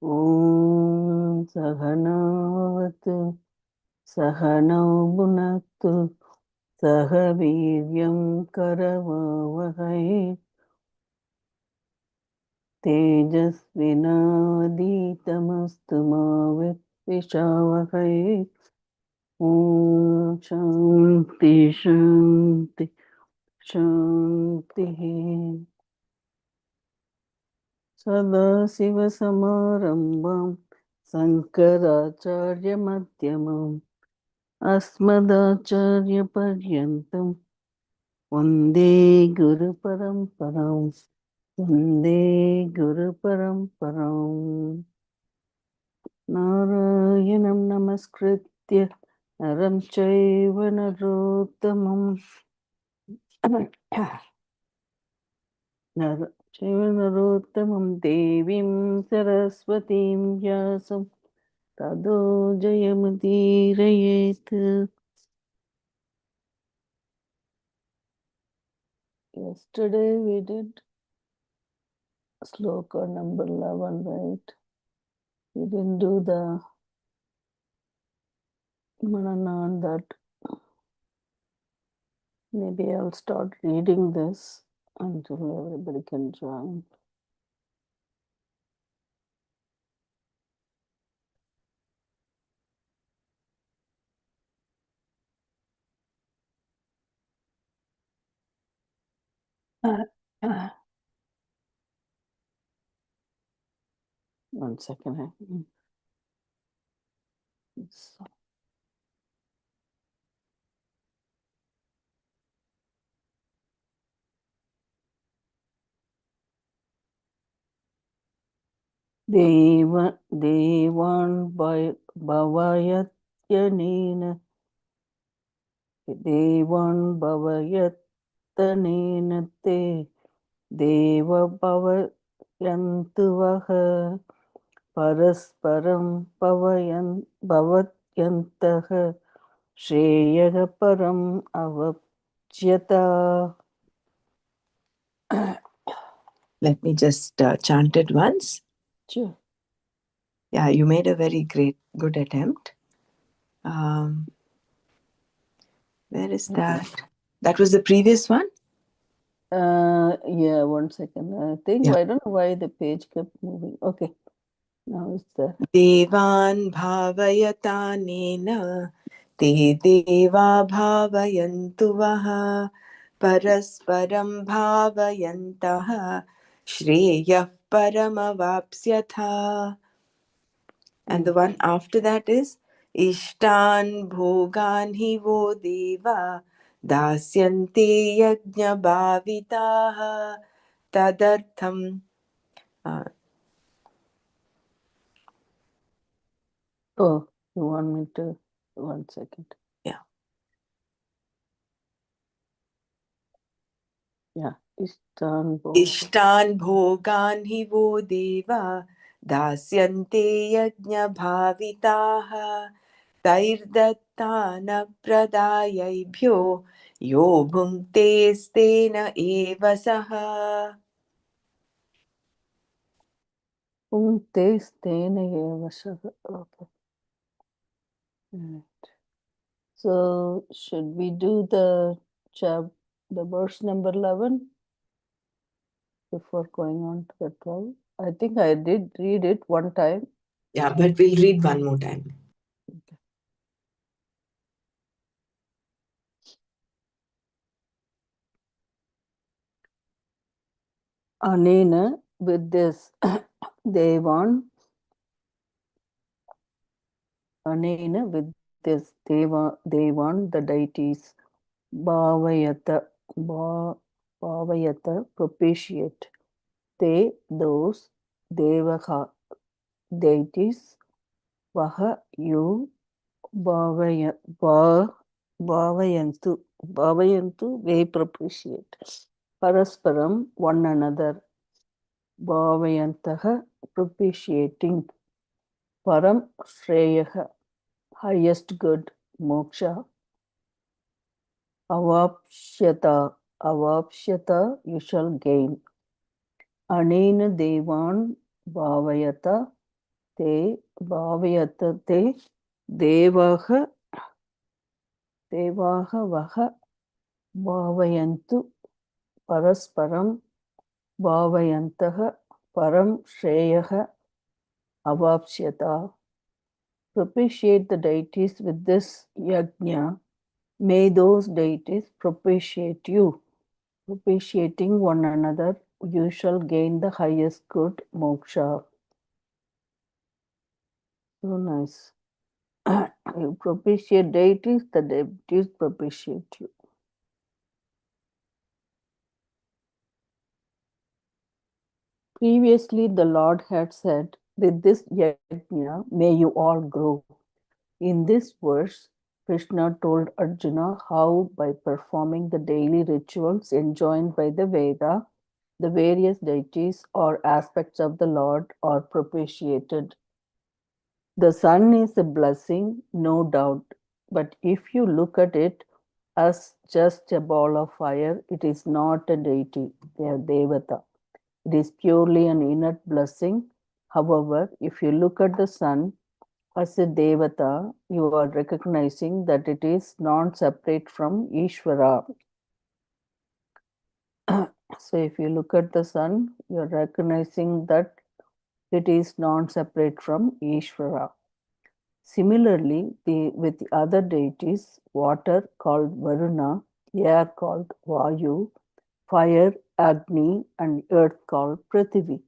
Om Sahanavatu Sahanau Bhunaktu Sahaviryam Karavavahai Tejasvinaditamastu ma Vitthishavahai. Om Shanti Shanti Shanti. Sadasivasamārambam Sankaracharyamadhyamam Asmadacharyaparyantam Vande Guru Paramparam. Vande Guru Paramparam. Narayanam Namaskritya Naram Chaiva Narottamam Chaiva Narottamam Devim Saraswatim Vyasam Tado Jayamudirayet. Yesterday we did sloka number 11, right? We didn't do the Manana on that. Maybe I'll start reading this until everybody can join. One second. Devan Bhavayatyanena Devan Bhavayatyanena Te Deva Bhavayantuvaha Parasparam Bhavatyantaha Shreyaha Param Avapjyata. Let me just chant it once. Sure. Yeah, you made a very good attempt. Where is that? That was the previous one? Yeah, 1 second. I think I don't know why the page kept moving. Okay. Now it's there. Devan bhavayatanena te deva bhavayantu vaha parasparam bhavayantaha shreyah paramavapsyatha. And the one after that is Ishtan bhogan hi vo deva dasyante yajna bhavitaha tadartham. Oh, you want me to? 1 second. Yeah. Yeah. Ishtan bhogan hi vo deva dasyante yajna bhavitaha tairdattana pradayabhyo yo bhunte stena eva saha. Okay. Right. So should we do the verse number 11 before going on to the 12? I think I did read it one time. Yeah, but we'll read one more time. Okay. Anena, with this, Devan. Anena, with this, Devan, the deities, Bhavayata, propitiate. They, those, Devaha, deities, Vaha, you, Bhavayantu, they propitiate. Parasparam, one another. Bhavayantaha, propitiating. Param, Shreyaha, highest good. Moksha. Avapshyata, you shall gain. Anena Devan Bhavayata, ते भावयत ते देवाः देवाः वः भावयन्तु परस्परं भावयन्तः परं श्रेयः avapsyata. Propitiate the deities with this yajna. May those deities propitiate you. Propitiating one another, you shall gain the highest good, moksha. So nice. You propitiate deities, the deities propitiate you. Previously, the Lord had said, with this yajna, may you all grow. In this verse, Krishna told Arjuna how, by performing the daily rituals enjoined by the Veda, the various deities or aspects of the Lord are propitiated. The sun is a blessing, no doubt, but if you look at it as just a ball of fire, it is not a deity, a devata. It is purely an inert blessing. However, if you look at the sun as a devata, you are recognizing that it is non-separate from Ishvara. So if you look at the sun, you are recognizing that it is non-separate from Ishvara. Similarly, with the other deities, water called Varuna, air called Vayu, fire, Agni, and earth called Prithvi.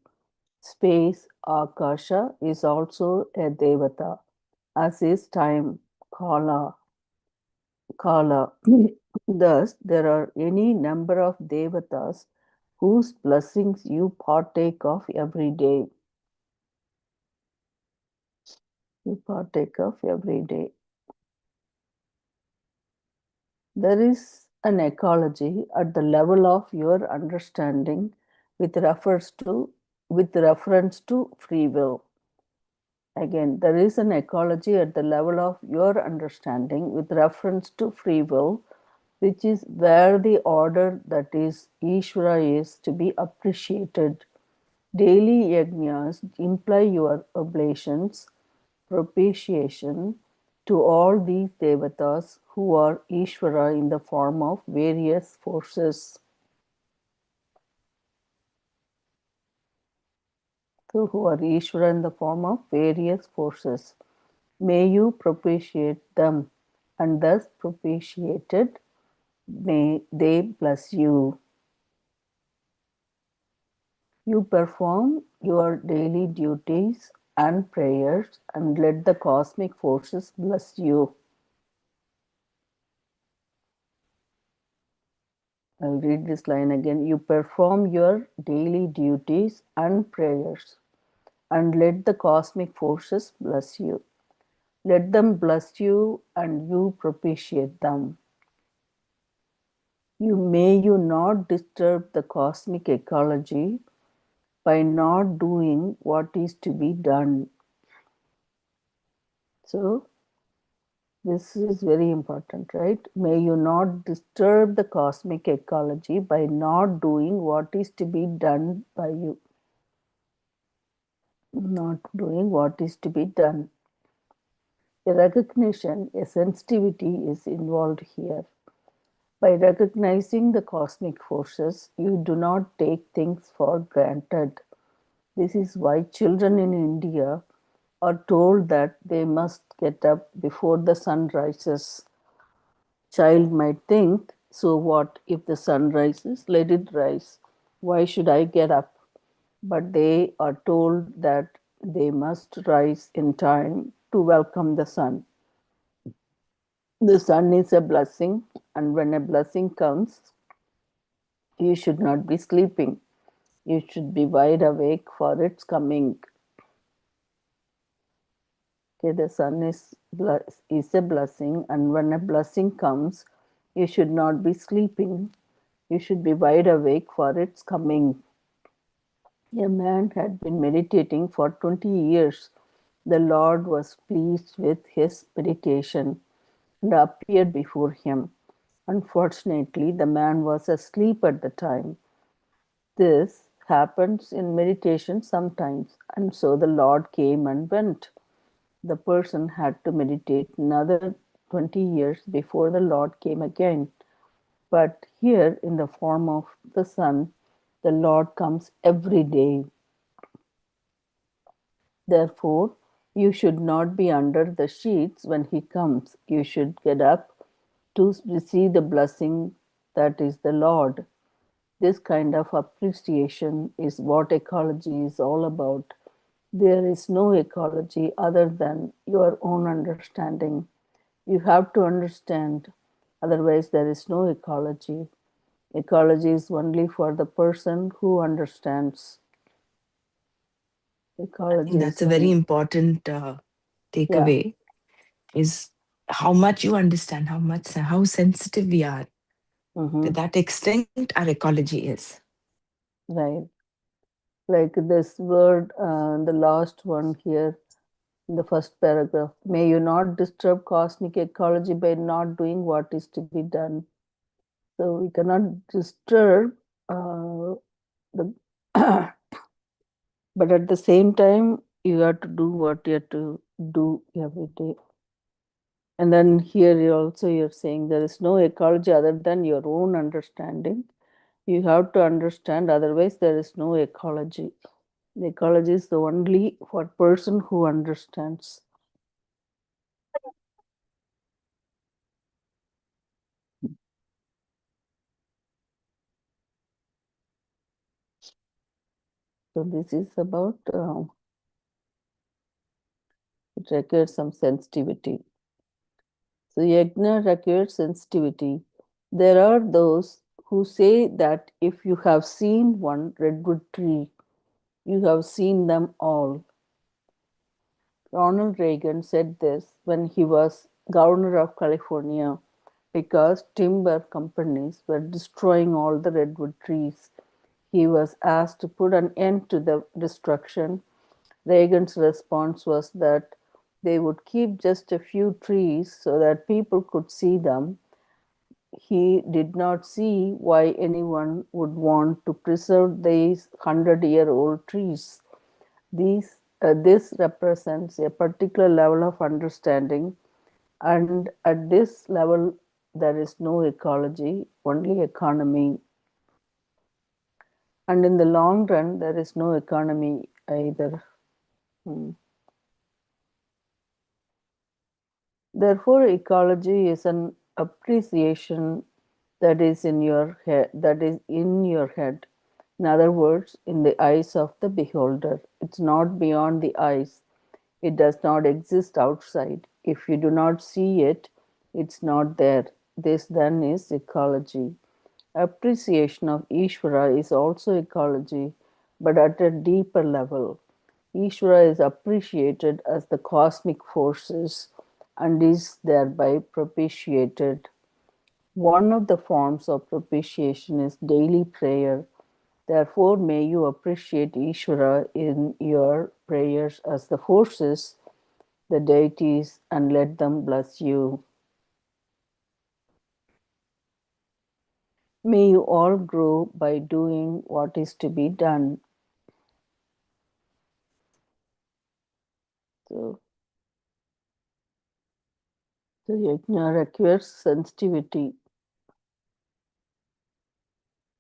Space, Akasha, is also a devata, as is time, Kala. Kala. Thus, there are any number of devatas whose blessings you partake of every day. You partake of every day. There is an ecology at the level of your understanding with reference to free will. Again, there is an ecology at the level of your understanding with reference to free will, which is where the order that is Ishvara is to be appreciated. Daily yajnas imply your oblations, propitiation to all these devatas who are Ishvara in the form of various forces. So, who are Ishvara in the form of various forces. May you propitiate them, and thus propitiated, may they bless you. You perform your daily duties and prayers and let the cosmic forces bless you. I'll read this line again. You perform your daily duties and prayers and let the cosmic forces bless you. Let them bless you and you propitiate them. You not disturb the cosmic ecology by not doing what is to be done. So, this is very important, right? May you not disturb the cosmic ecology by not doing what is to be done by you. Not doing what is to be done. A recognition, a sensitivity is involved here. By recognizing the cosmic forces, you do not take things for granted. This is why children in India are told that they must get up before the sun rises. Child might think, so what if the sun rises? Let it rise. Why should I get up? But they are told that they must rise in time to welcome the sun. The sun is a blessing, and when a blessing comes, you should not be sleeping. You should be wide awake for its coming. Okay, the sun is a blessing, and when a blessing comes, you should not be sleeping. You should be wide awake for its coming. A man had been meditating for 20 years. The Lord was pleased with his meditation and appeared before him. Unfortunately, the man was asleep at the time. This happens in meditation sometimes. And so the Lord came and went. The person had to meditate another 20 years before the Lord came again. But here, in the form of the Son, the Lord comes every day. Therefore, you should not be under the sheets when He comes. You should get up to receive the blessing that is the Lord. This kind of appreciation is what ecology is all about. There is no ecology other than your own understanding. You have to understand, otherwise, there is no ecology. Ecology is only for the person who understands. I Ecology think that's is a very only, important yeah. takeaway is how much you understand, how sensitive we are. To Mm-hmm. that extent, our ecology is. Right. Like this word, the last one here in the first paragraph. May you not disturb cosmic ecology by not doing what is to be done. So we cannot disturb the, but at the same time, you have to do what you have to do every day. And then here you also you're saying there is no ecology other than your own understanding. You have to understand, otherwise there is no ecology. The ecology is the only for person who understands. So this is about it requires some sensitivity. So yajna requires sensitivity. There are those who say that if you have seen one redwood tree, you have seen them all. Ronald Reagan said this when he was governor of California because timber companies were destroying all the redwood trees. He was asked to put an end to the destruction. Reagan's response was that they would keep just a few trees so that people could see them. He did not see why anyone would want to preserve these 100-year-old trees. This represents a particular level of understanding, and at this level, there is no ecology, only economy. And in the long run, there is no economy either. Hmm. Therefore, ecology is an appreciation that is in your head, that is in your head. In other words, in the eyes of the beholder. It's not beyond the eyes. It does not exist outside. If you do not see it, it's not there. This then is ecology. Appreciation of Ishvara is also ecology, but at a deeper level. Ishvara is appreciated as the cosmic forces and is thereby propitiated. One of the forms of propitiation is daily prayer. Therefore, may you appreciate Ishvara in your prayers as the forces, the deities, and let them bless you. May you all grow by doing what is to be done. So, the yajna requires sensitivity.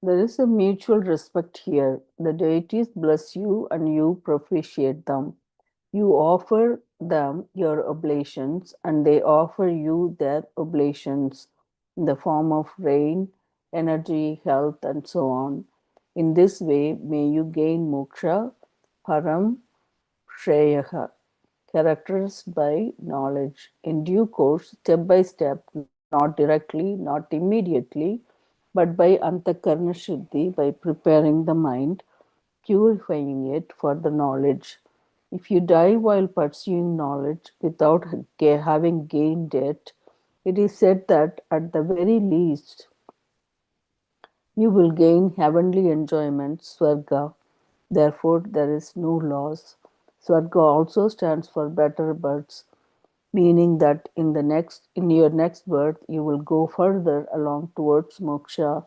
There is a mutual respect here. The deities bless you and you propitiate them. You offer them your oblations and they offer you their oblations in the form of rain, energy, health, and so on. In this way, may you gain moksha, param, shreyaha, characterized by knowledge. In due course, step by step, not directly, not immediately, but by antakarna shuddhi, by preparing the mind, purifying it for the knowledge. If you die while pursuing knowledge without having gained it, it is said that at the very least you will gain heavenly enjoyment, Swarga. Therefore, there is no loss. Swarga also stands for better births, meaning that in your next birth you will go further along towards moksha.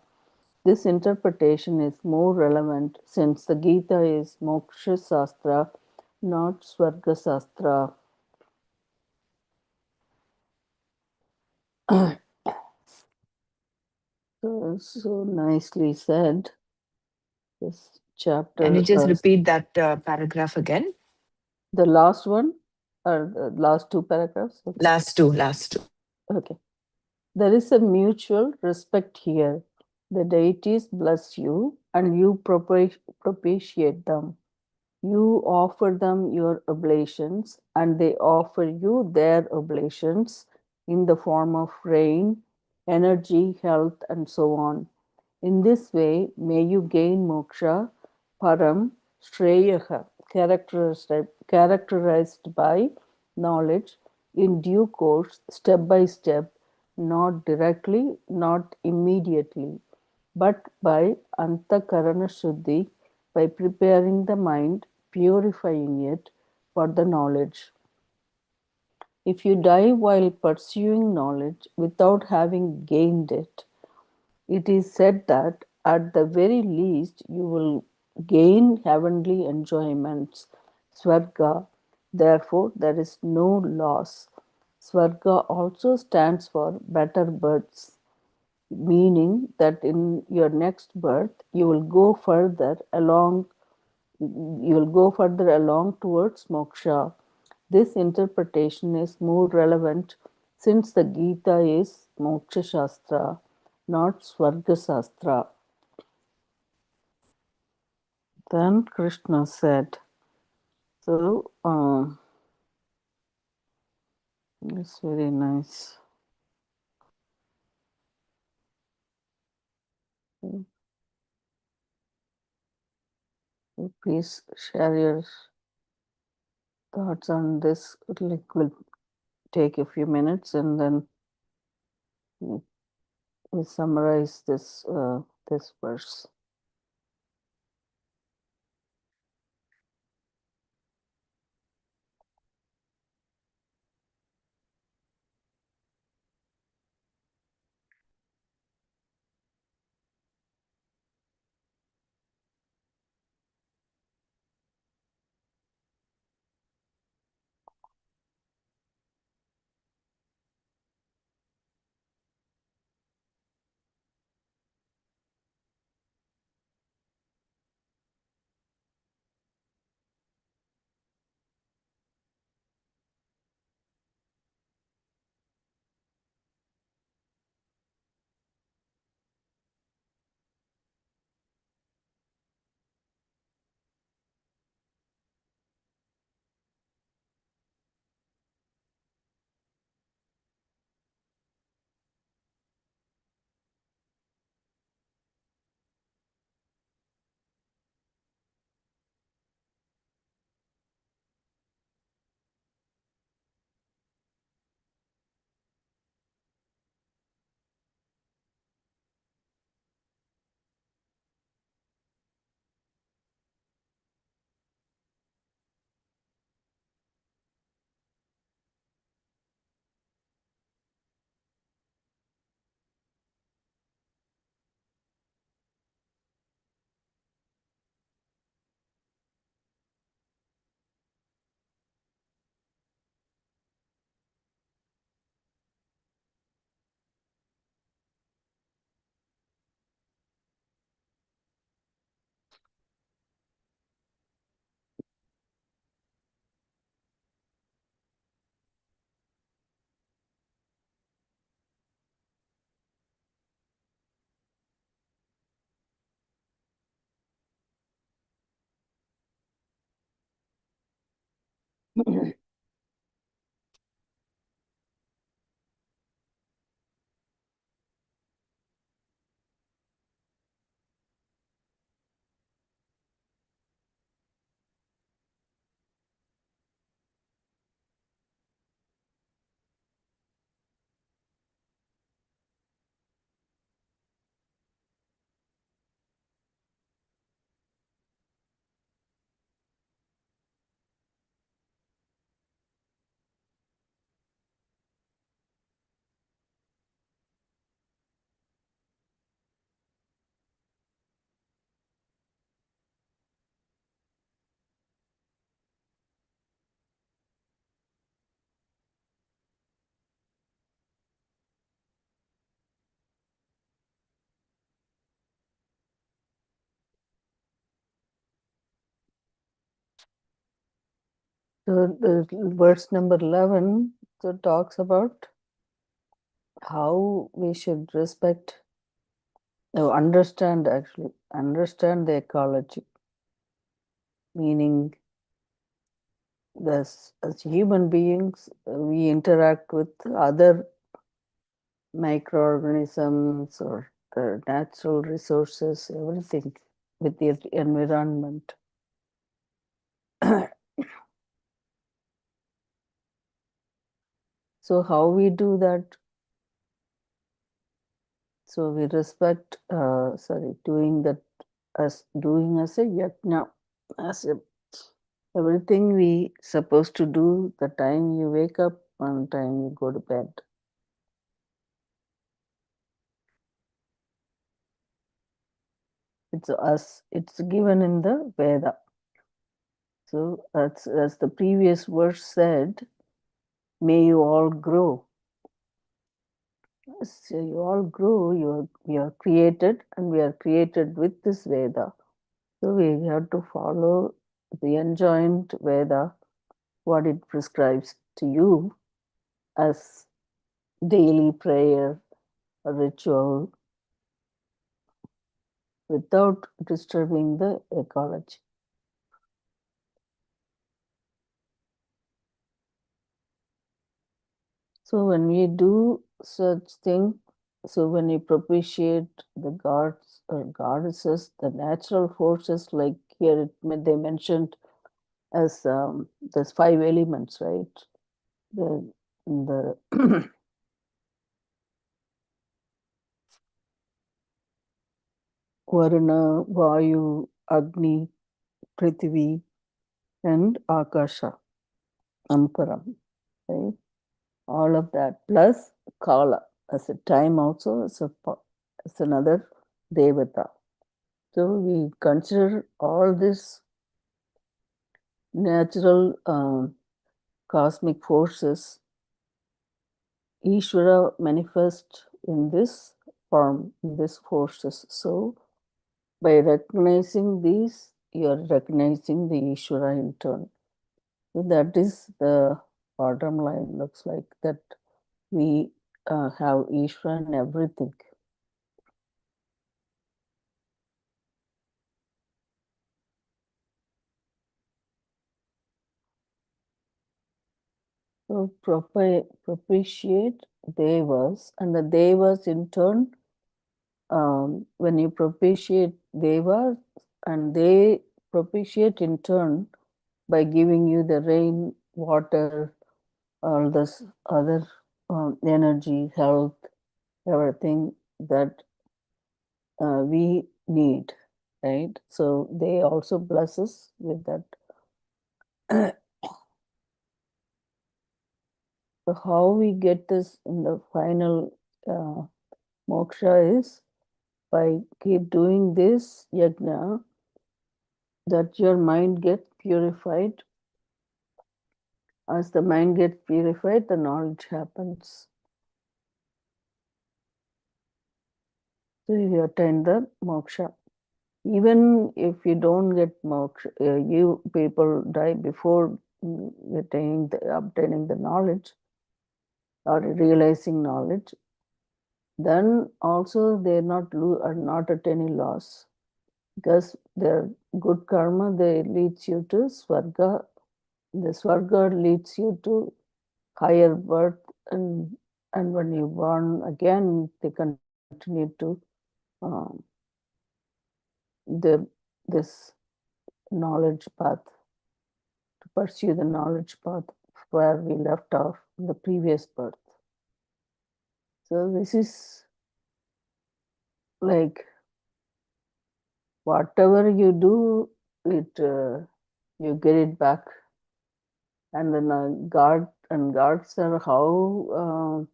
This interpretation is more relevant since the Gita is Moksha Sastra, not Swarga Sastra. So nicely said. This Can you chapter, just repeat that paragraph again? the last one, or the last two paragraphs. Okay. Last two, last two. Okay. There is a mutual respect here. The deities bless you and you propitiate them. You offer them your oblations and they offer you their oblations in the form of rain, energy, health, and so on. In this way, may you gain moksha, param, shreyaha, characterized by knowledge in due course, step by step, not directly, not immediately, but by antakarana shuddhi, by preparing the mind, purifying it for the knowledge. If you die while pursuing knowledge without having gained it, it is said that at the very least you will gain heavenly enjoyments, Swarga. Therefore, there is no loss. Swarga also stands for better births, meaning that in your next birth you will go further along, towards moksha. This interpretation is more relevant since the Gita is moksha shastra, not swarga shastra. Then Krishna said, so it's very nice. Please share your thoughts on this. Like, will take a few minutes and then we summarize this verse. So the verse number 11 so talks about how we should respect, understand the ecology, meaning this, as human beings, we interact with other microorganisms or the natural resources, everything with the environment. So how we do that? So we respect, doing that as doing as a yajna, as a, everything we supposed to do the time you wake up and time you go to bed. It's given in the Veda. So that's as the previous verse said, may you all grow. So you all grow, you are created, and we are created with this Veda. So we have to follow the enjoined Veda, what it prescribes to you as daily prayer, a ritual, without disturbing the ecology. So when we do such thing, so when we propitiate the gods or goddesses, the natural forces, like here they mentioned as there's 5 elements, right? The Varuna, Vayu, Agni, Prithvi, and Akasha, Ankaram, right? All of that plus Kala as a time also as another Devata. So we consider all this natural cosmic forces, Ishvara manifest in this form, in these forces. So by recognizing these, you are recognizing the Ishvara in turn. So that is the bottom line, looks like that we have Ishvara in everything. So propitiate devas, and the devas in turn, when you propitiate devas, and they propitiate in turn by giving you the rain, water, all this other energy, health, everything that we need, right? So they also bless us with that. So how we get this in the final moksha is by keep doing this yajna, that your mind gets purified. As the mind gets purified, the knowledge happens. So you attain the moksha. Even if you don't get moksha, you people die before obtaining the knowledge or realizing knowledge, then also are not at any loss, because their good karma, they leads you to swarga. The swarga leads you to higher birth, and when you born again, they continue to um, the this knowledge path, to pursue the knowledge path where we left off in the previous birth. So this is like whatever you do, it you get it back. And then gods are how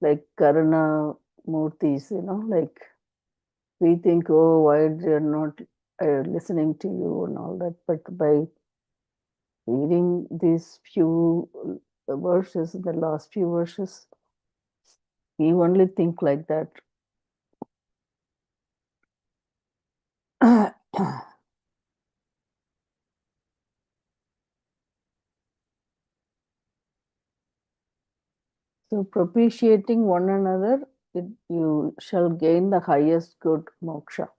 like Karana Murtis, like we think, oh, why they're not listening to you and all that. But by reading these few verses, the last few verses, we only think like that. So propitiating one another, you shall gain the highest good moksha.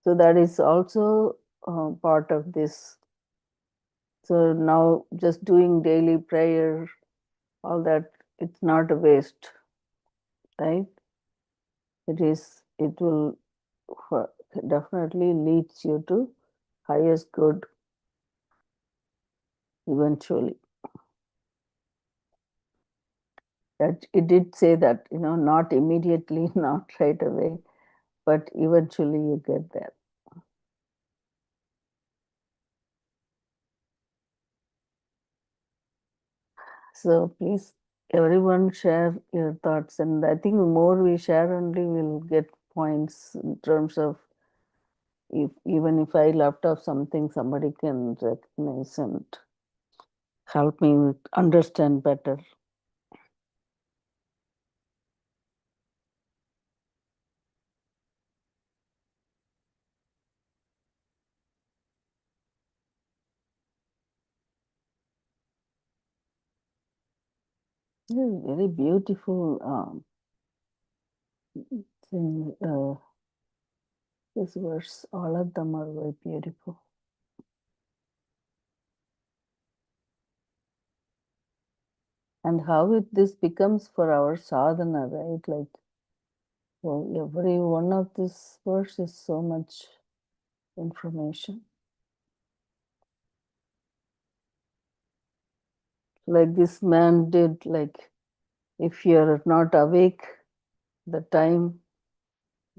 So that is also part of this. So now just doing daily prayer, all that, it's not a waste, right? It will definitely leads you to highest good eventually. That it did say that, not immediately, not right away, but eventually you get there. So please, everyone share your thoughts, and I think the more we share, only we'll get points in terms of if even if I left off something, somebody can recognize and help me understand better. This is very beautiful thing. This verse, all of them are very beautiful. And how this becomes for our sadhana, right? Like, well, every one of this verse is so much information. Like this man did, like, if you're not awake, the time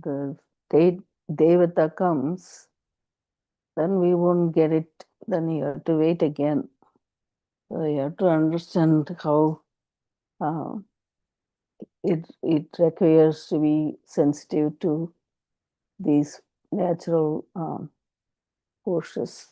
the Devata comes, then we won't get it. Then you have to wait again. So you have to understand how uh, it requires to be sensitive to these natural forces.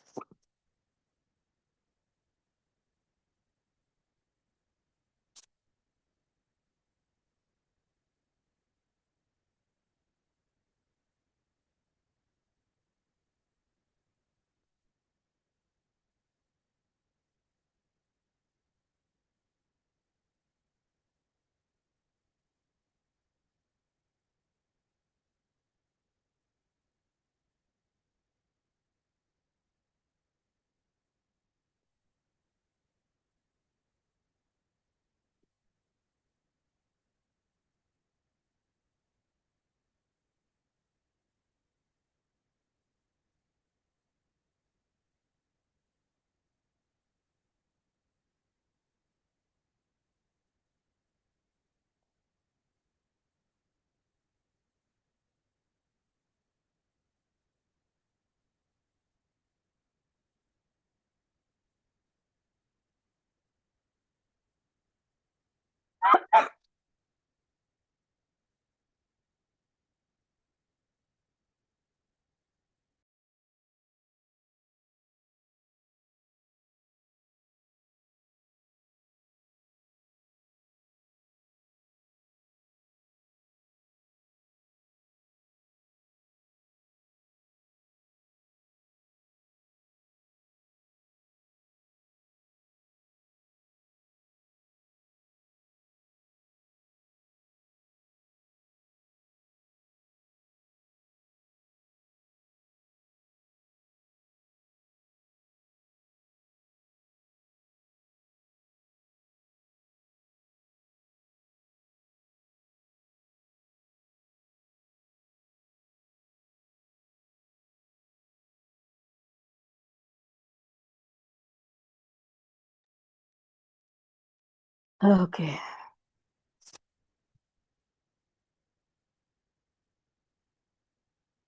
Okay.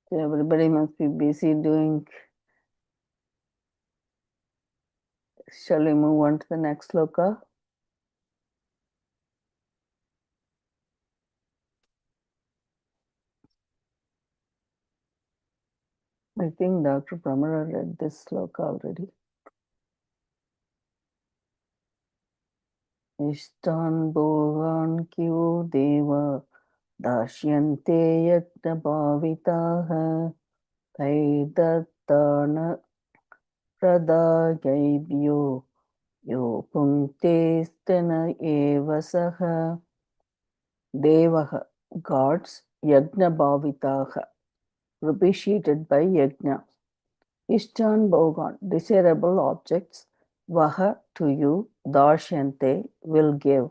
So everybody must be busy doing. Shall we move on to the next sloka? I think Dr. Pramara read this sloka already. Ishtan bhogan kyo deva dashyante yajna bhavitaha taidattana pradayabhyo yo punkte stena eva saha. Devaha, gods, Yajna Bhavitaha, propitiated by Yajna. Ishtan Bhogan, desirable objects, Vaha, to you, Darshante, will give.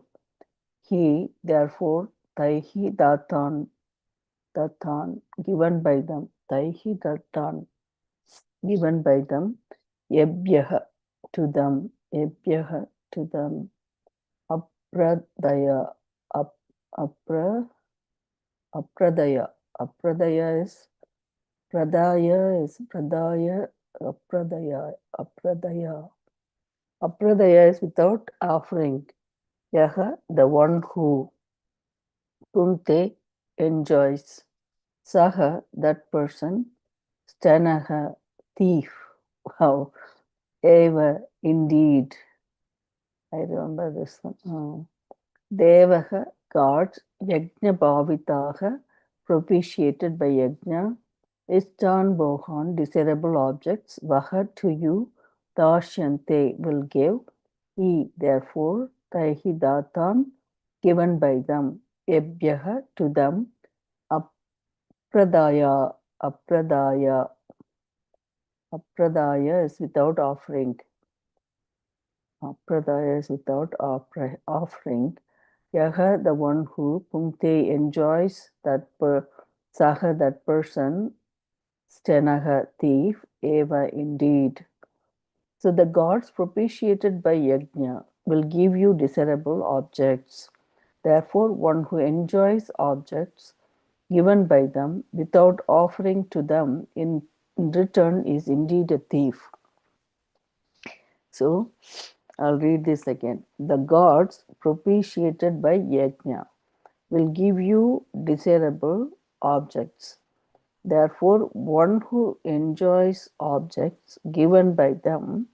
He, therefore, Taihi Datan, given by them, Taihi Datan, given by them, Yebyaha, to them, Yebyaha, to them, Apradaya, Ap, Apra, Apradaya, Apradaya is Pradaya, Apradaya. Apradaya is without offering. Yaha, the one who, Punte, enjoys. Saha, that person. Stanaha, thief. Wow. Eva, indeed. I remember this one. Oh. Devaha, gods. Yajna Bhavitaha, propitiated by Yajna. Istan Bohan, desirable objects. Vaha, to you. Dashyante, will give. He, therefore. Taihi Datan, given by them. Yebyaha, to them. Apradaya, Apradaya. Apradaya is without offering. Apradaya is without offering. Yaha, the one who, Punkte, enjoys that Saha, that person, Stenaha, thief, Eva, indeed. So the gods propitiated by Yajna will give you desirable objects. Therefore, one who enjoys objects given by them without offering to them in return is indeed a thief. So, I'll read this again. The gods propitiated by Yajna will give you desirable objects. Therefore, one who enjoys objects given by them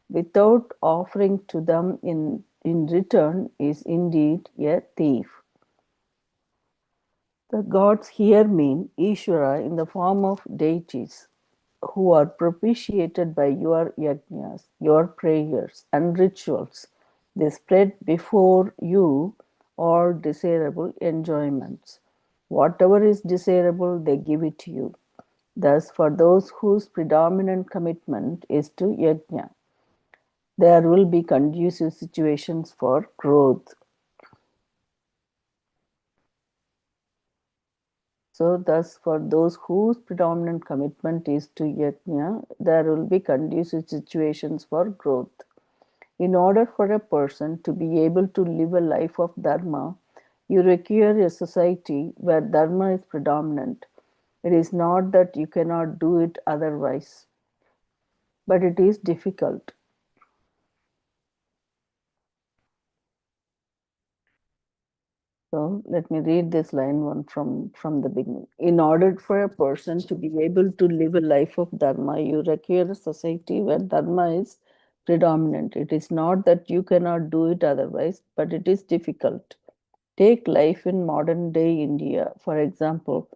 without offering to them in return is indeed a thief. The gods here mean Ishvara in the form of deities who are propitiated by your yajnas, your prayers and rituals. They spread before you all desirable enjoyments. Whatever is desirable, they give it to you. Thus, for those whose predominant commitment is to yajna, there will be conducive situations for growth. So, thus, for those whose predominant commitment is to yajna, there will be conducive situations for growth. In order for a person to be able to live a life of dharma, you require a society where dharma is predominant. It is not that you cannot do it otherwise, but it is difficult. So let me read this line one from the beginning. In order for a person to be able to live a life of dharma, you require a society where dharma is predominant. It is not that you cannot do it otherwise, but it is difficult. Take life in modern day India, for example.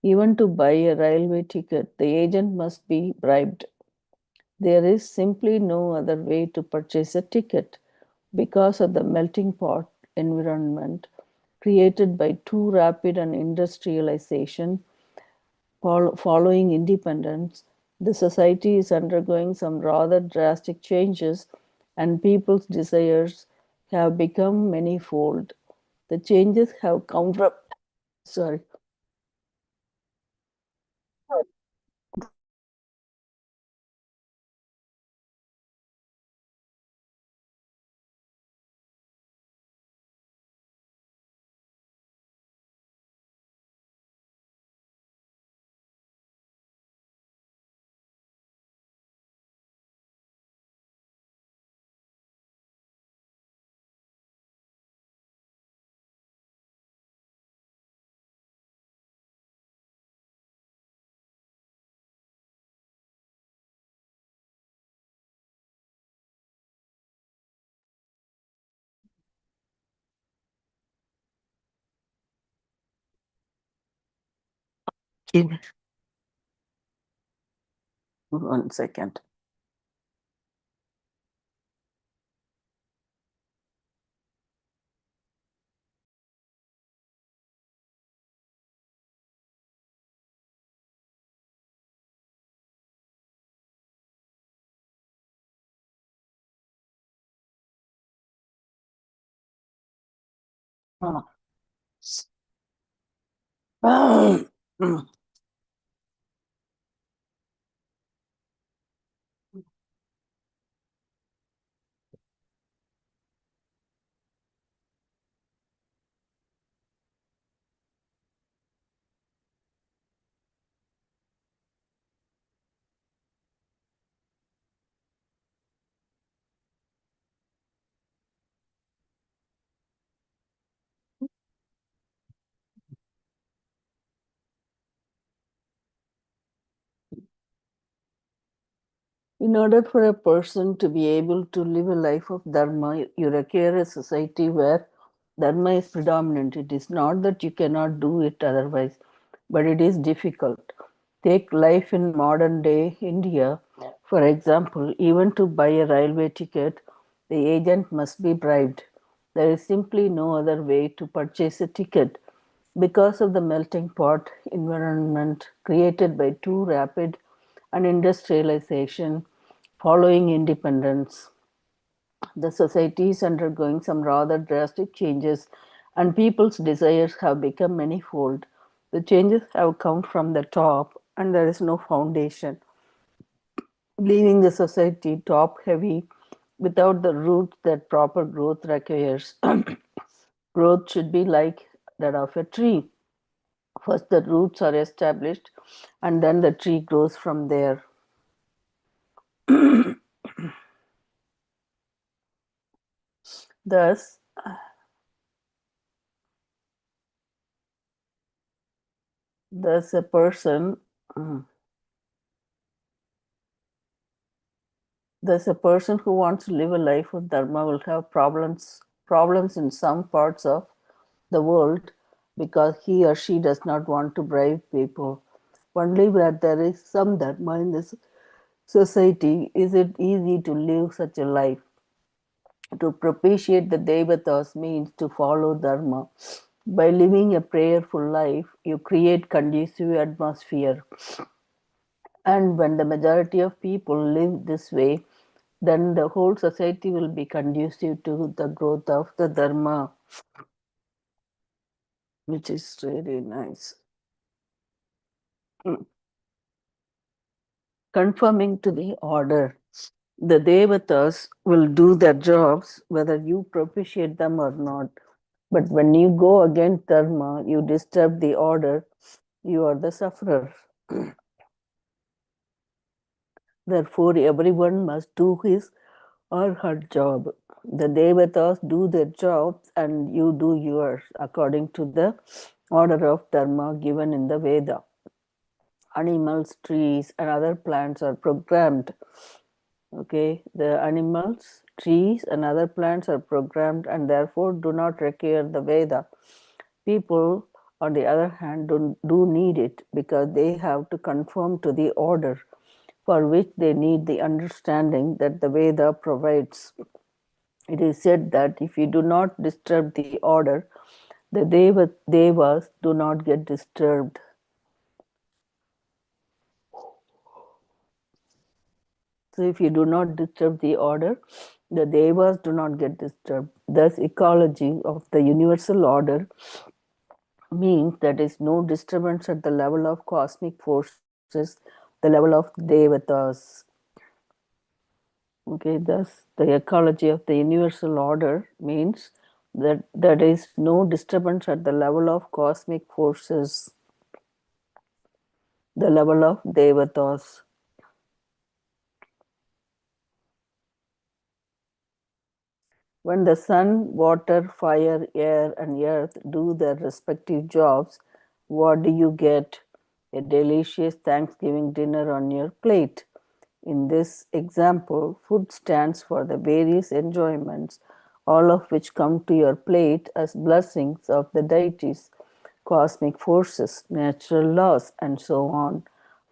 Even to buy a railway ticket, the agent must be bribed. There is simply no other way to purchase a ticket because of the melting pot environment created by too rapid an industrialization following independence. The society is undergoing some rather drastic changes, and people's desires have become manifold. The changes have come from, sorry, Give- 1 second. In order for a person to be able to live a life of dharma, you require a society where dharma is predominant. It is not that you cannot do it otherwise, but it is difficult. Take life in modern day India, for example, even to buy a railway ticket, the agent must be bribed. There is simply no other way to purchase a ticket because of the melting pot environment created by too rapid an industrialization following independence. The society is undergoing some rather drastic changes, and people's desires have become manifold. The changes have come from the top, and there is no foundation, leaving the society top heavy without the roots that proper growth requires. Growth should be like that of a tree. First, the roots are established, and then the tree grows from there. Thus, thus a person, thus a person who wants to live a life of dharma will have problems in some parts of the world because he or she does not want to bribe people. Only where there is some dharma in this society is it easy to live such a life. To propitiate the devatas means to follow dharma. By living a prayerful life, you create conducive atmosphere. And when the majority of people live this way, then the whole society will be conducive to the growth of the dharma, which is really nice. Conforming to the order, the devatas will do their jobs whether you propitiate them or not. But when you go against dharma, you disturb the order, you are the sufferer. Therefore, everyone must do his or her job. The devatas do their jobs and you do yours according to the order of dharma given in the Veda. Animals, trees, and other plants are programmed. Okay, the animals, trees, and other plants are programmed and therefore do not require the Veda. People, on the other hand, do need it because they have to conform to the order for which they need the understanding that the Veda provides. It is said that if you do not disturb the order, the devas do not get disturbed. So if you do not disturb the order, the devas do not get disturbed. Thus, ecology of the universal order means that there is no disturbance at the level of cosmic forces, the level of devatas. Okay, thus the ecology of the universal order means that there is no disturbance at the level of cosmic forces, the level of devatas. When the sun, water, fire, air, and earth do their respective jobs, what do you get? A delicious Thanksgiving dinner on your plate. In this example, food stands for the various enjoyments, all of which come to your plate as blessings of the deities, cosmic forces, natural laws, and so on.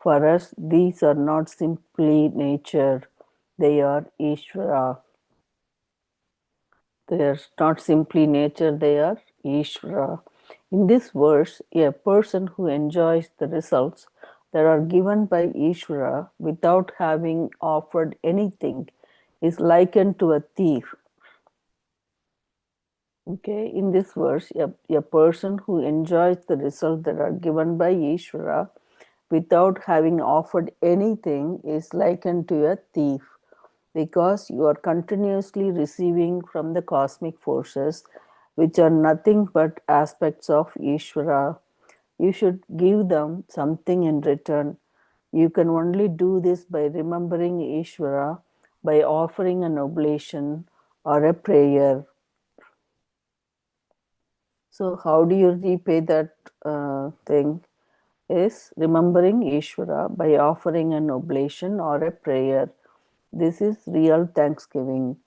For us, these are not simply nature, they are Ishvara. They are not simply nature, they are Ishvara. In this verse, a person who enjoys the results that are given by Ishvara without having offered anything is likened to a thief. Okay, in this verse, a person who enjoys the results that are given by Ishvara without having offered anything is likened to a thief because you are continuously receiving from the cosmic forces, which are nothing but aspects of Ishvara. You should give them something in return. You can only do this by remembering Ishvara, by offering an oblation or a prayer. So, how do you repay that thing? Is remembering Ishvara by offering an oblation or a prayer. This is real thanksgiving.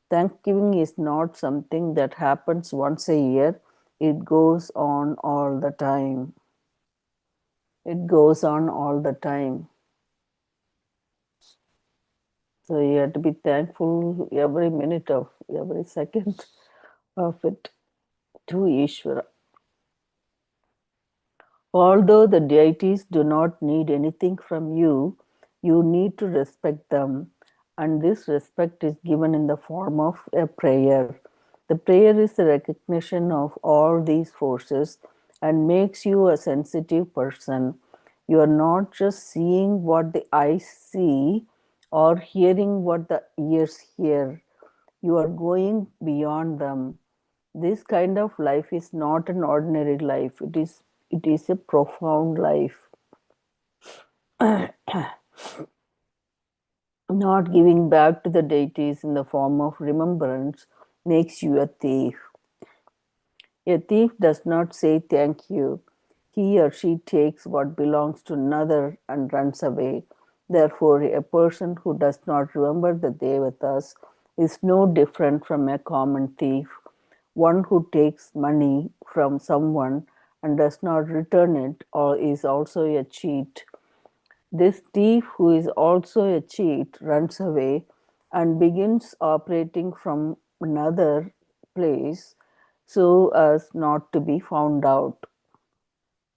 Thanksgiving is not something that happens once a year, it goes on all the time. It goes on all the time. So you have to be thankful every minute of every second of it to Ishvara. Although the deities do not need anything from you, you need to respect them, and this respect is given in the form of a prayer. The prayer is the recognition of all these forces and makes you a sensitive person. You are not just seeing what the eyes see or hearing what the ears hear. You are going beyond them. This kind of life is not an ordinary life. It is a profound life. Not giving back to the deities in the form of remembrance makes you a thief. A thief does not say thank you. He or she takes what belongs to another and runs away. Therefore, a person who does not remember the Devatas is no different from a common thief. One who takes money from someone and does not return it or is also a cheat. This thief, who is also a cheat, runs away and begins operating from another place so as not to be found out.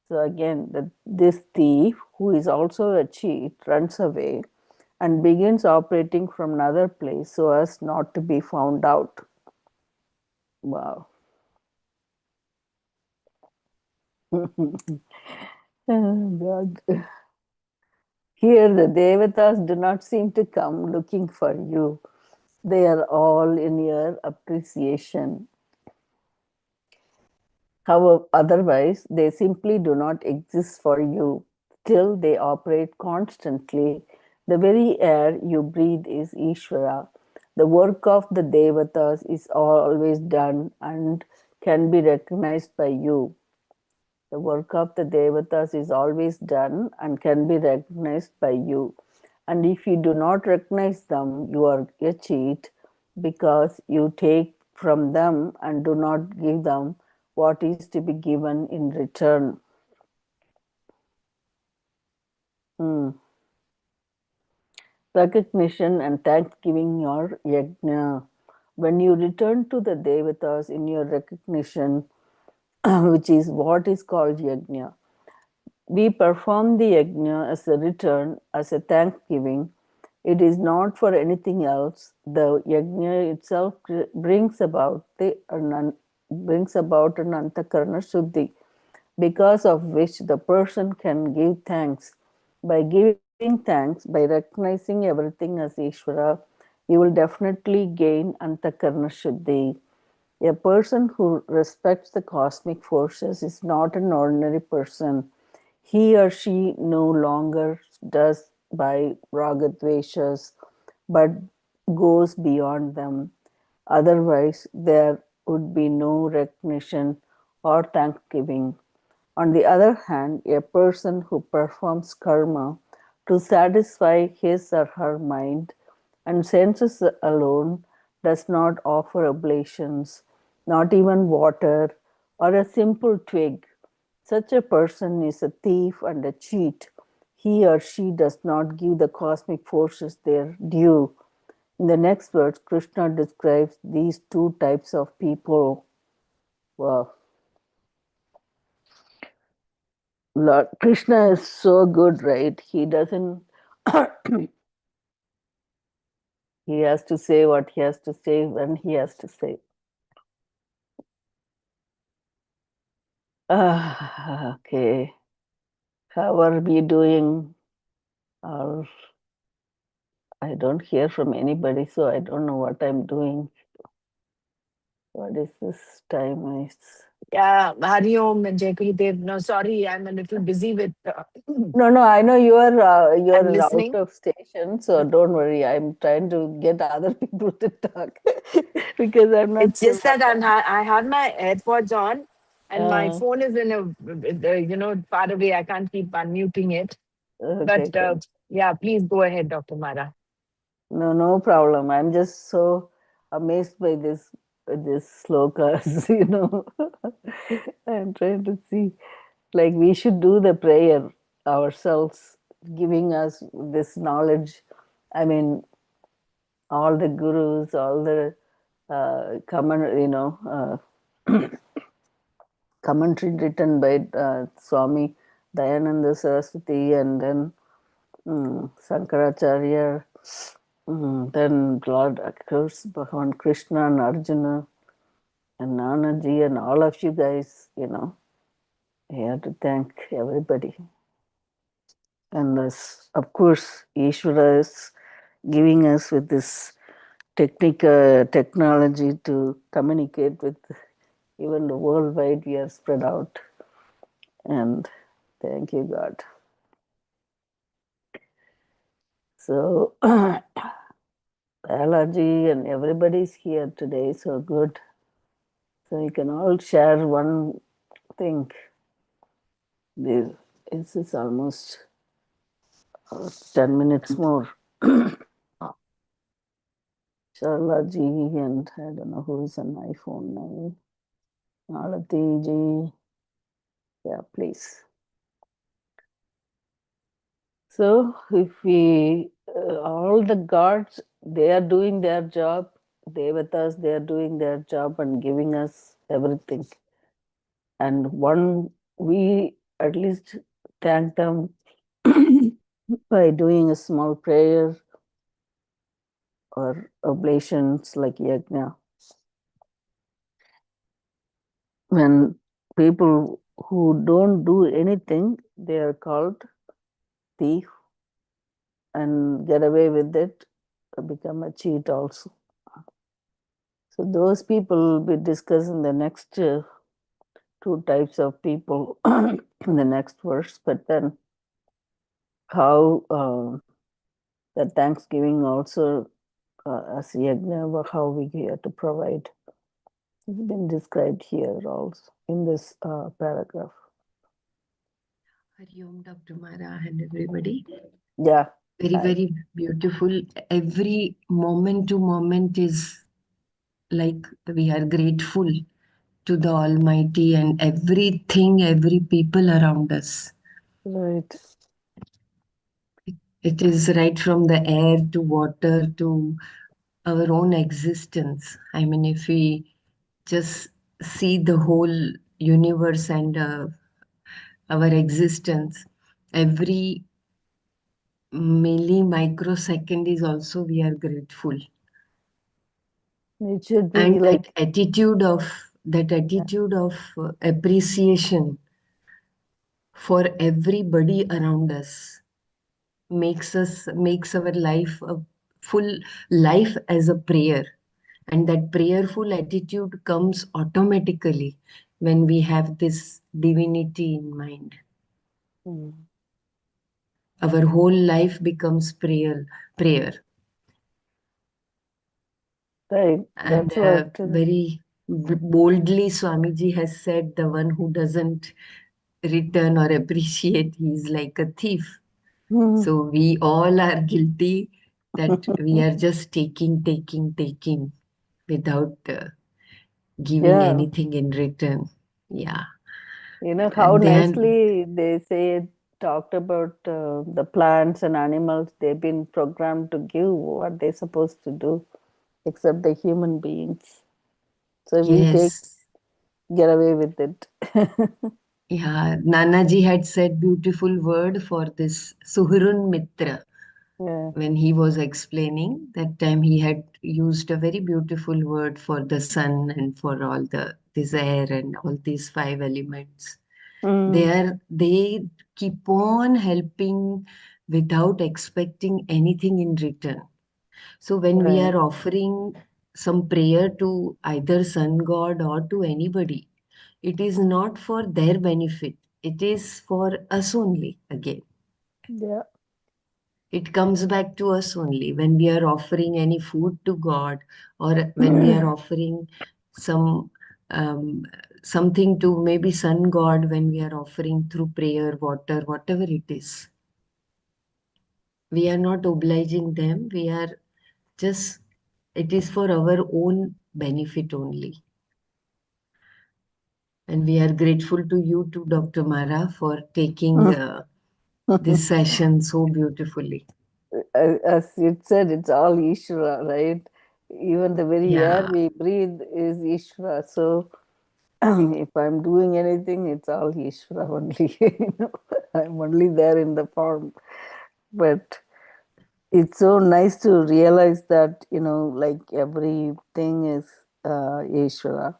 So, again, this thief, who is also a cheat, runs away and begins operating from another place so as not to be found out. Wow. Oh, God. Here, the Devatas do not seem to come looking for you. They are all in your appreciation. However, otherwise, they simply do not exist for you. Still, they operate constantly. The very air you breathe is Ishvara. The work of the Devatas is always done and can be recognized by you. The work of the Devatas is always done and can be recognized by you. And if you do not recognize them, you are a cheat because you take from them and do not give them what is to be given in return. Hmm. Recognition and thanksgiving your yajna. When you return to the Devatas in your recognition, which is what is called yajna, we perform the yajna as a return, as a thanksgiving. It is not for anything else. The yajna itself brings about an antakarna shuddhi, because of which the person can give thanks. By giving thanks, by recognizing everything as Ishvara, you will definitely gain antakarna shuddhi. A person who respects the cosmic forces is not an ordinary person. He or she no longer does by ragadveshas, but goes beyond them. Otherwise, there would be no recognition or thanksgiving. On the other hand, a person who performs karma to satisfy his or her mind and senses alone does not offer oblations, not even water or a simple twig. Such a person is a thief and a cheat. He or she does not give the cosmic forces their due. In the next verse, Krishna describes these two types of people. Wow. Lord Krishna is so good, right? He doesn't, he has to say what he has to say when he has to say. Okay. How are we doing? Or I don't hear from anybody, so I don't know what I'm doing. What is this time? It's Yeah, Hari Om, Jai Dev. No, sorry, I'm a little busy with. no, no. I know I'm you're out listening. of station, so don't worry. I'm trying to get other people to talk because I'm not It's sure just what. that I have my AirPods on, and my Uh, phone is in far away. I can't keep unmuting it. okay, But okay. yeah, please go ahead, Dr. Mara. No, no problem. I'm just so amazed by this slokas, I'm trying to see. Like we should do the prayer ourselves, giving us this knowledge. I mean, all the gurus, all the commentary written by Swami Dayananda Saraswati, and then Sankaracharya, then Lord, of course, Bhagavan Krishna and Arjuna and Nanaji and all of you guys, I have to thank everybody. And this, of course, Ishvara is giving us with this technology to communicate with even the worldwide. We are spread out, and thank you, God. So, Balaji and everybody's here today, so good. So you can all share one thing. This is almost 10 minutes more. Sharlaji and I don't know who is on my phone now. Malati ji, yeah, please. So if we, all the gods, they are doing their job, Devatas, they are doing their job and giving us everything. And one, we at least thank them by doing a small prayer or oblations like yajna. When people who don't do anything, they are called thief and get away with it, become a cheat also. So those people will be discussed in the next two types of people in the next verse. But then how the Thanksgiving also as yajna, how we get to provide, has been described here also in this paragraph. Hari Om, Dr. Mara, and everybody. Yeah. Very, Hi. very beautiful. Every moment to moment is like we are grateful to the Almighty and everything, every people around us. Right. It is right from the air to water to our own existence. I mean, if we just see the whole universe and our existence, every milli microsecond is also we are grateful. It should be And like, that attitude of appreciation for everybody around us makes our life a full life as a prayer, and that prayerful attitude comes automatically when we have this divinity in mind. mm, Our whole life becomes prayer. right. And That's what. very boldly, Swamiji has said, the one who doesn't return or appreciate, he's like a thief. Mm. So we all are guilty that we are just taking without giving Yeah. anything in return. Yeah. How And then, nicely they say, talked about the plants and animals. They've been programmed to give what they're supposed to do, except the human beings. So we yes, get away with it. yeah, Nanaji had said beautiful word for this Suhurun Mitra. Yeah. When he was explaining, that time he had used a very beautiful word for the sun and for all the this air and all these five elements. Mm, They keep on helping without expecting anything in return. So when we right. are offering some prayer to either sun god or to anybody, it is not for their benefit. It is for us only again. Yeah. It comes back to us only when we are offering any food to God, or when we are offering some um, something to maybe sun god, when we are offering through prayer, water, whatever it is. We are not obliging them. We are just, it is for our own benefit only. And we are grateful to you too, Dr. Mara, for taking this session so beautifully. As you said, it's all Ishvara, right? Even the very air Yeah. we breathe is Ishvara. So if I'm doing anything, it's all Ishvara only. I'm only there in the form. But it's so nice to realize that, like everything is Ishvara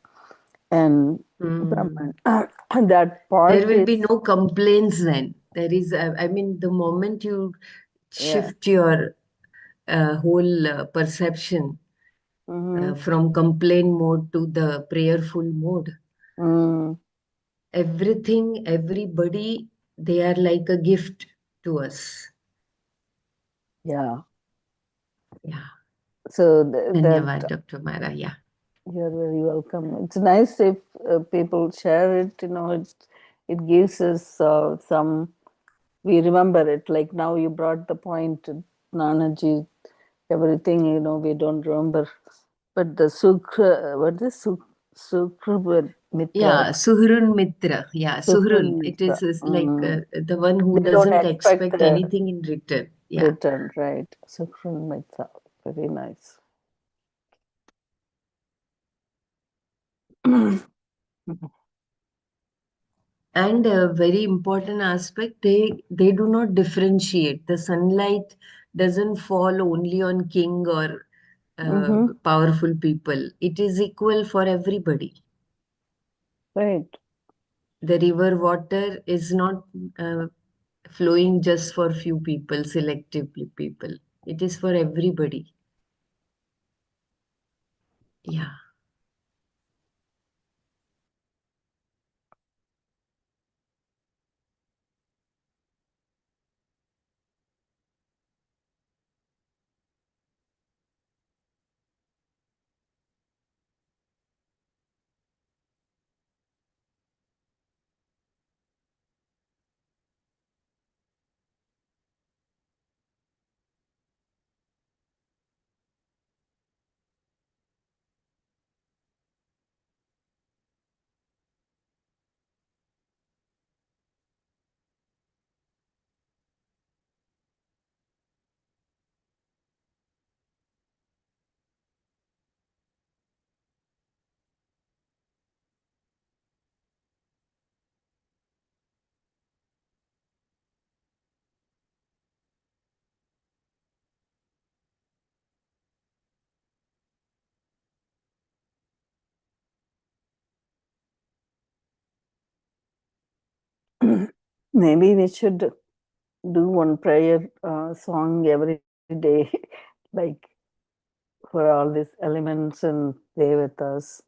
and Hmm. Brahman. That There part will is, be no complaints then. There is, I mean, the moment you yeah. shift your whole perception Mm-hmm. from complaint mode to the prayerful mode, Mm, everything, everybody, they are like a gift to us. yeah. Yeah. So Dhanyavad, Dr. Mara. Yeah. you're very welcome. It's nice if people share it. It gives us some. We remember it. Like now, you brought the point, Nanaji. Everything we don't remember, but the Sukha, what is Sukha Mitra, Yeah, Suhrun Mitra. Yeah, Sukhrun Suhrun. It Mitra. is like the one who They don't doesn't expect expect the anything in return. Yeah. return, right? Sukhrun Mitra, very nice. And a very important aspect, they do not differentiate. The sunlight doesn't fall only on king or Mm-hmm. powerful people. It is equal for everybody. Right. The river water is not uh, flowing just for few people, selectively people. It is for everybody. Yeah. Maybe we should do one prayer song every day, like for all these elements and stay with us.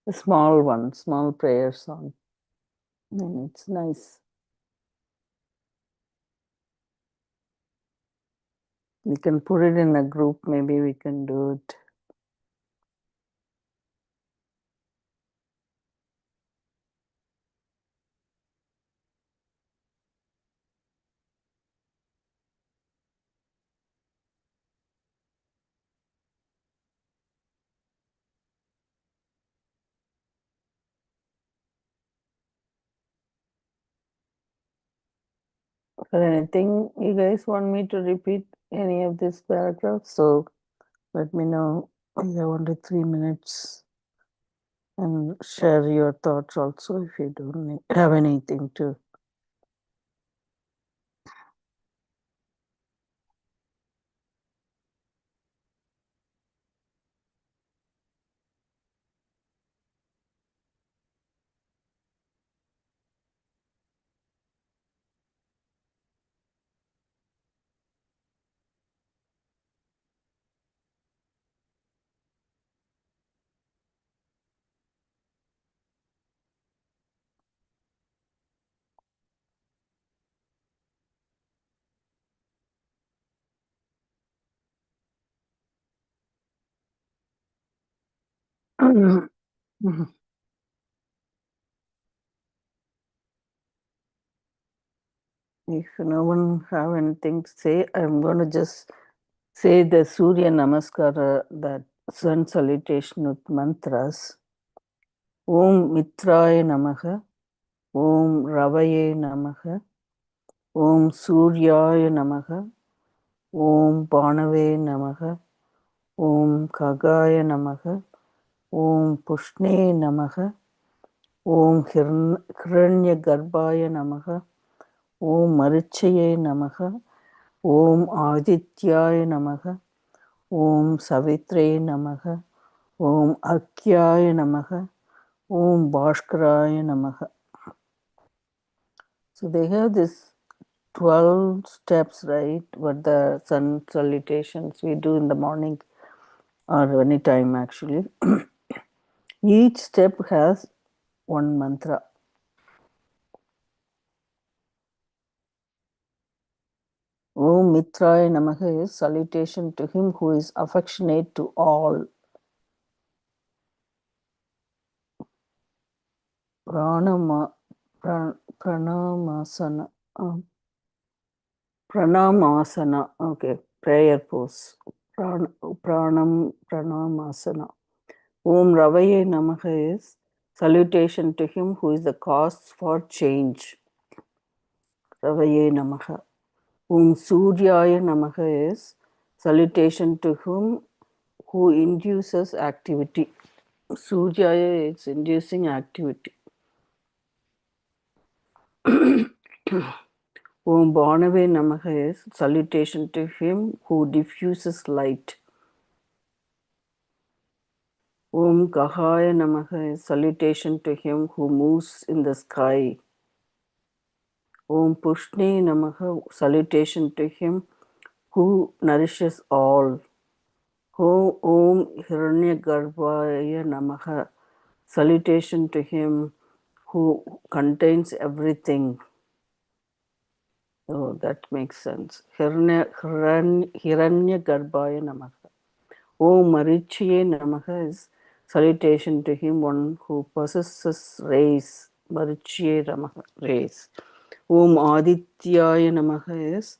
A small one, small prayer song. And it's nice. We can put it in a group. Maybe we can do it. For anything you guys want me to repeat any of these paragraphs, so let me know. We have only 3 minutes, and share your thoughts also if you don't have anything to. If no one have anything to say, I'm going to just say the Surya Namaskara, that sun salutation with mantras. Om Mitraya Namaha, Om Ravaye Namaha, Om Suryaya Namaha, Om Banave Namaha, Om Kagaya Namaha, Om Pushne Namaha, Om Hiranya Garbhaya Namaha, Om Marichaye Namaha, Om Adityaya Namaha, Om Savitre Namaha, Om Arkyaya Namaha, Om Bhaskara Namaha. So they have this 12 steps, right? What the sun salutations we do in the morning or any time actually. Each step has one mantra. Om Mitraya Namaha is salutation to him who is affectionate to all. Pranamasana. Pranamasana. Okay. Prayer pose. Pranamasana. Om Ravaye Namaha is salutation to him who is the cause for change. Ravaye Namaha. Om Suryaya Namaha is salutation to whom who induces activity. Suryaya is inducing activity. Om Bhanave Namaha is salutation to him who diffuses light. Om Kahaya Namaha is salutation to him who moves in the sky. Om Pushne Namaha, salutation to him who nourishes all. Om Hiranyagarbhaya Namaha, salutation to him who contains everything. Oh, that makes sense. Hiranyagarbhaya Namaha. Om Marichaye Namaha is salutation to him, one who possesses rays. Marichaye Namaha, rays. Om Adityaya Namaha is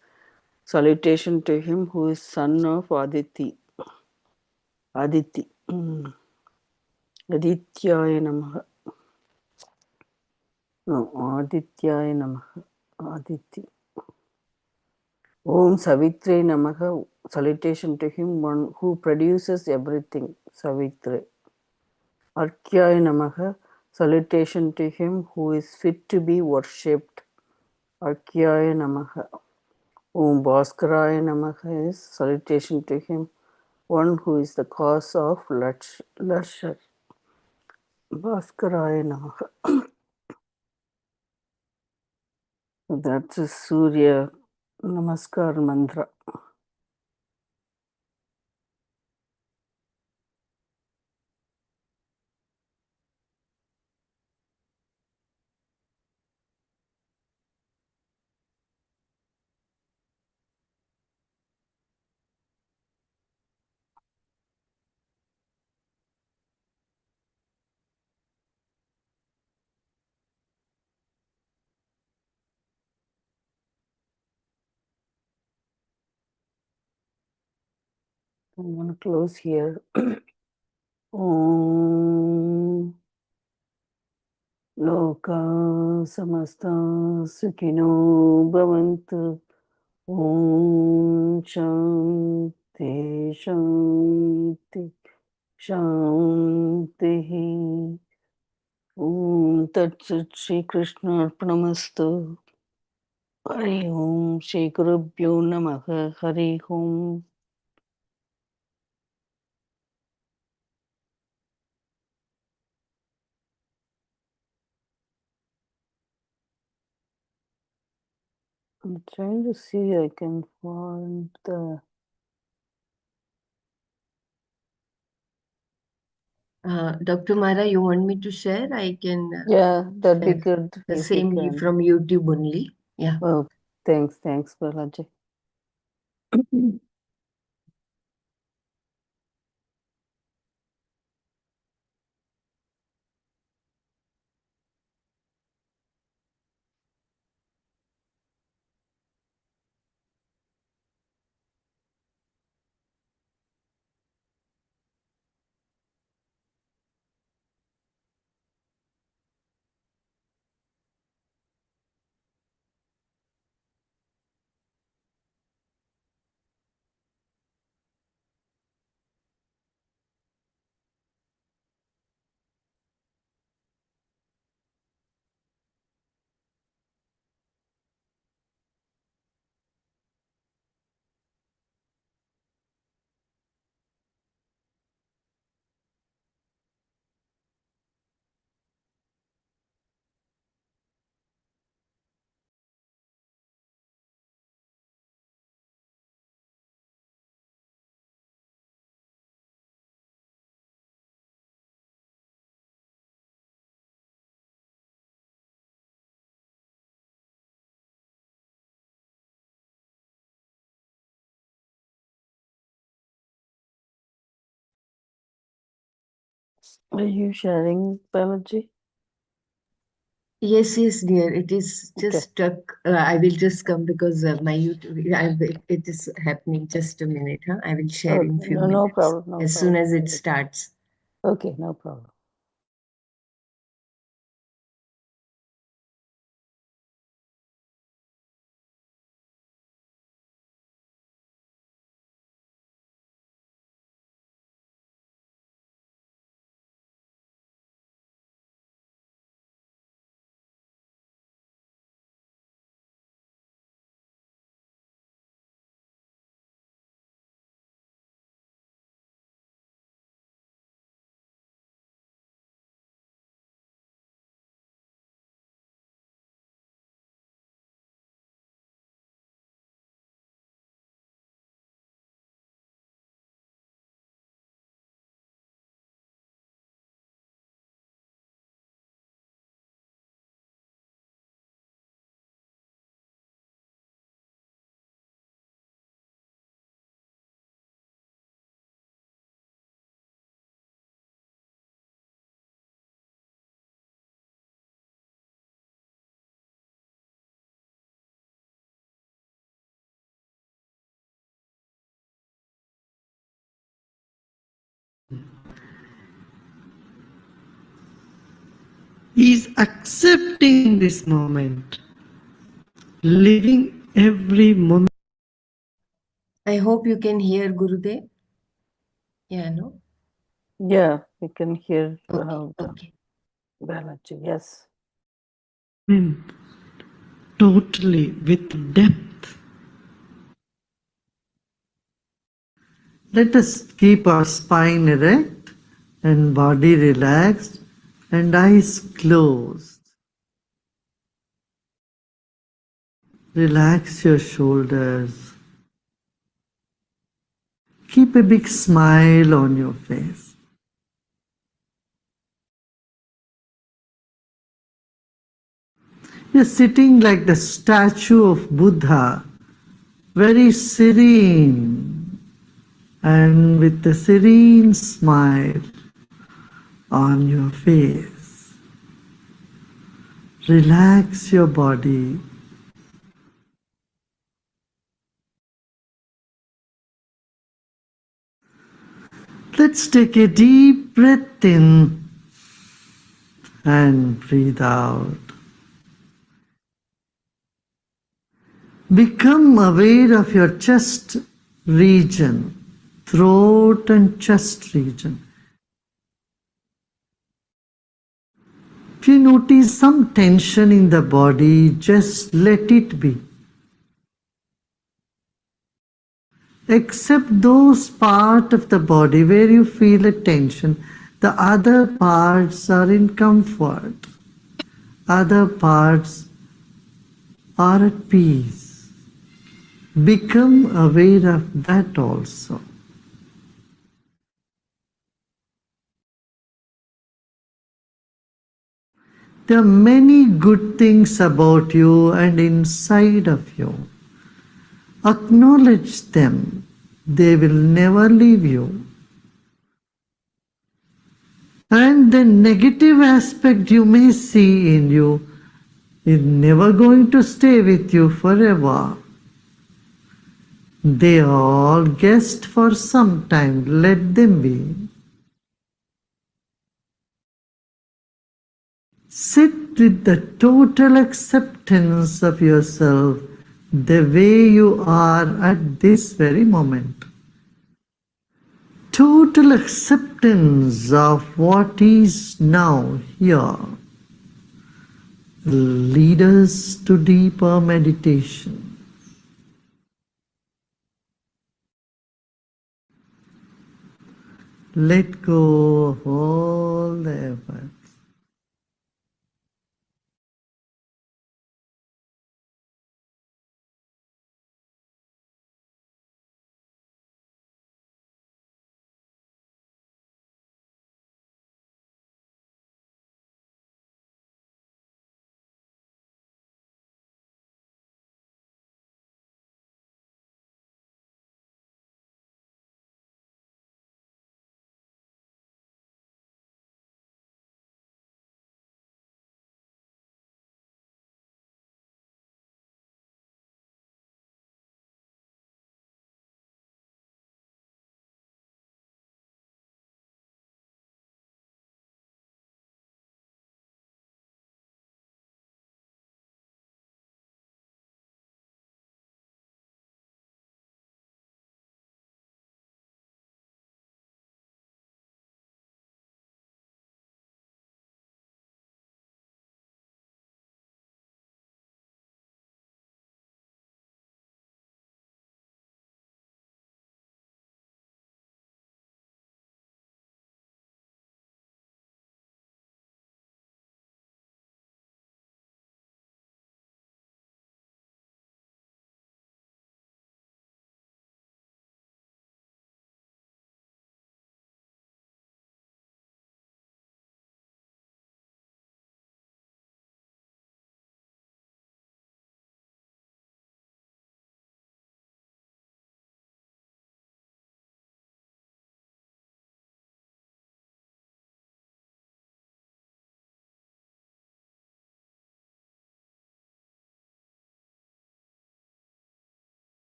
salutation to him who is son of Aditi. Aditi. Adityaya Namaha. No, Adityaya Namaha. Aditi. Om Savitre Namaha. Salutation to him, one who produces everything. Savitre. Arkyaya Namaha. Salutation to him who is fit to be worshipped. Arkyaya Namaha. Om Bhaskaraya Namaha is salutation to him, one who is the cause of luster. Bhaskaraya Namaha. That's a Surya Namaskar mantra. I'm going to close here. Om Loka Samasta Sukhino Bhavantu. Om Shanti Shanti Shanti. Om Tat Sat Shri Krishna Arpanamastu. Hari Om Shri Gurubhyo Namaha. Hari Om. I'm trying to see I can find the. Dr. Mara, you want me to share? I can Yeah, that'd be share good the if you same can. from YouTube only. Yeah. Oh, thanks, Balaji. Are you sharing, Balaji? Yes, yes, dear. It is just Okay. stuck. I will just come because my YouTube. It is happening. Just a minute, huh? I will share Okay. in few No, no minutes problem. No as soon problem. as it starts. Okay, no problem. Is accepting this moment, living every moment. I hope you can hear Gurudev. Yeah, no? Yeah, we can hear Okay, okay. Balaji. Yes. Totally with depth. Let us keep our spine erect and body relaxed and eyes closed. Relax your shoulders. Keep a big smile on your face. You're sitting like the statue of Buddha, very serene and with a serene smile on your face. Relax your body. Let's take a deep breath in and breathe out. Become aware of your chest region, throat and chest region. If you notice some tension in the body, just let it be. Except those parts of the body where you feel a tension, the other parts are in comfort. Other parts are at peace. Become aware of that also. There are many good things about you and inside of you. Acknowledge them. They will never leave you. And the negative aspect you may see in you is never going to stay with you forever. They are all guests for some time. Let them be. Sit with the total acceptance of yourself the way you are at this very moment. Total acceptance of what is now here will lead us to deeper meditation. Let go of all the effort.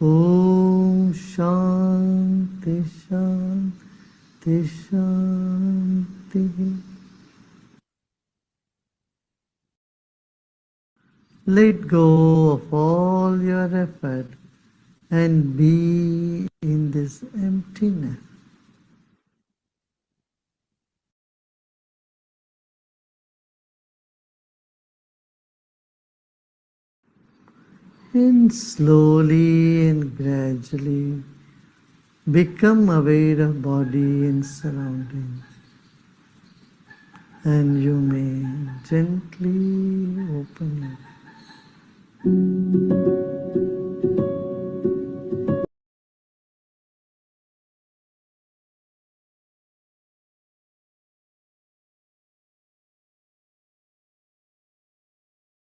Om Shanti Shanti Shanti. Let go of all your effort and be in this emptiness. And slowly and gradually become aware of body and surroundings. And you may gently open your eyes.